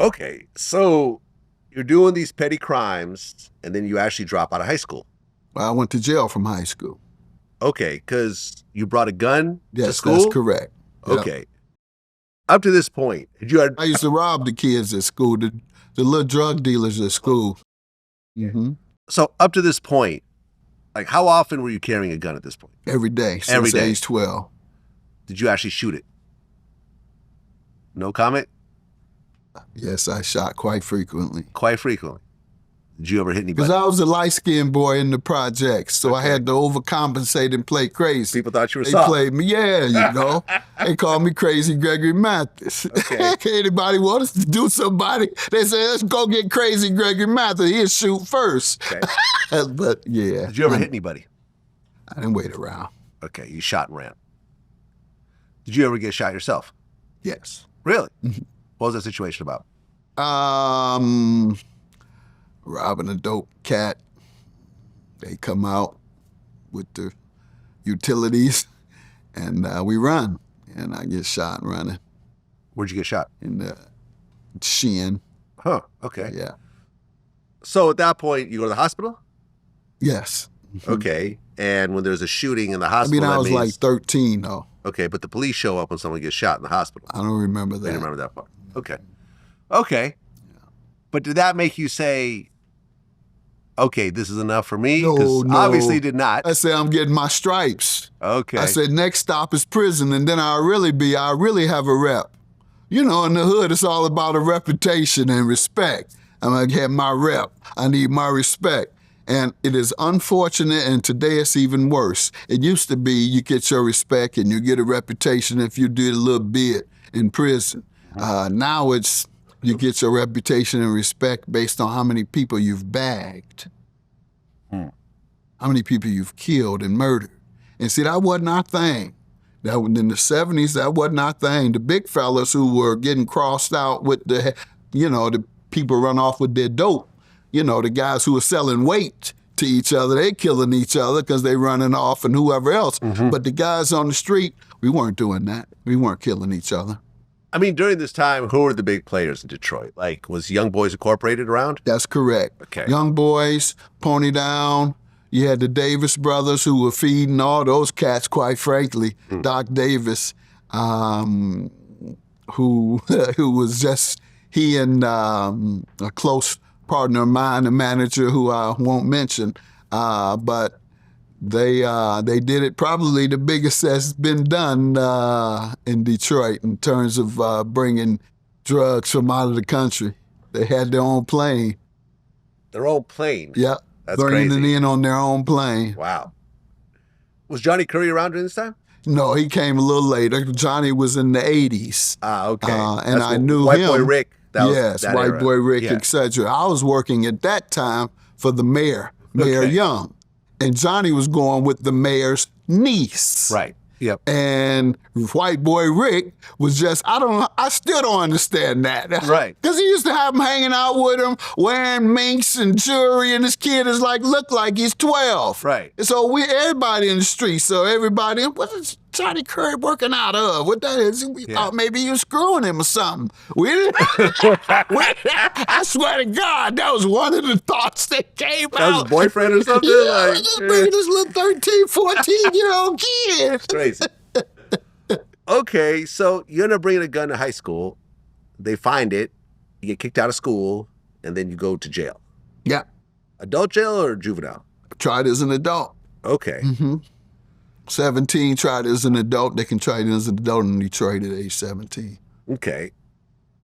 Okay, so you're doing these petty crimes, and then you actually drop out of high school. Well, I went to jail from high school. Okay, because you brought a gun to Yes, school? that's correct. Yep. Okay. Up to this point, I used to rob the kids at school, the little drug dealers at school. Mm-hmm. So up to this point, like how often were you carrying a gun at this point? Every day Every since day. age 12. Did you actually shoot it? No comment? Yes, I shot quite frequently. Quite frequently. Did you ever hit anybody? Because I was a light-skinned boy in the projects, so I had to overcompensate and play crazy. People thought you were They soft. played me, yeah, you know. They called me Crazy Gregory Mathis. Okay. Anybody want us to do somebody, they say, let's go get Crazy Gregory Mathis. He'll shoot first. Okay. But, yeah. Did you ever hit anybody? I didn't wait around. Okay, you shot and ran. Did you ever get shot yourself? Yes. Really? What was that situation about? Robbing a dope cat. They come out with the utilities, and we run. And I get shot running Where'd you get shot? in the shin. Huh, okay. Yeah. So at that point, you go to the hospital? Yes. Okay. And when there's a shooting in the I hospital, mean, I that was means... like 13, though. Okay, but the police show up when someone gets shot in the hospital. I don't remember I that. didn't remember that part. Okay. Okay. But did that make you say, okay, this is enough for me? No. Obviously did not. I said, I'm getting my stripes. Okay. I said, next stop is prison, and then I really have a rep. You know, in the hood, it's all about a reputation and respect. I'm going to get my rep. I need my respect. And it is unfortunate, and today it's even worse. It used to be you get your respect and you get a reputation if you did a little bit in prison. Now it's you get your reputation and respect based on how many people you've bagged, how many people you've killed and murdered. And see, that wasn't our thing. That in the 70s, that wasn't our thing. The big fellas who were getting crossed out with the people run off with their dope. You know, the guys who were selling weight to each other, they killing each other because they running off and whoever else. But the guys on the street, we weren't doing that. We weren't killing each other. I mean, during this time, who were the big players in Detroit? Like, was Young Boys Incorporated around? That's correct. Okay. Young Boys, Pony Down. You had the Davis brothers who were feeding all those cats, quite frankly. Doc Davis, who was just, he and a close partner of mine, a manager who I won't mention, but they did it probably the biggest that's been done in Detroit in terms of bringing drugs from out of the country. They had their own plane. Their own plane? Yeah, That's bringing crazy. it in on their own plane. Wow. Was Johnny Curry around during this time? No, he came a little later. Johnny was in the 80s. Okay. And That's I knew White him. Boy Rick. That was Yes, that White era. Boy Rick, Yeah. etc. I was working at that time for the mayor, Mayor Okay. Young. And Johnny was going with the mayor's niece. Right. Yep. And White Boy Rick was just, I still don't understand that. Right. Because he used to have him hanging out with him, wearing minks and jewelry, and this kid is look like he's 12. Right. And so everybody in the street, everybody, what is Johnny Curry working out of? What that is? We thought maybe you was screwing him or something. I swear to God, that was one of the thoughts that came That was out. his boyfriend or something? Yeah, Like, just bring this little 13, 14-year-old kid. crazy. Okay, so you end up bringing a gun to high school. They find it. You get kicked out of school, and then you go to jail. Yeah, Adult jail or juvenile? tried as an adult. Okay. 17, tried as an adult. They can try it as an adult in Detroit at age 17. Okay.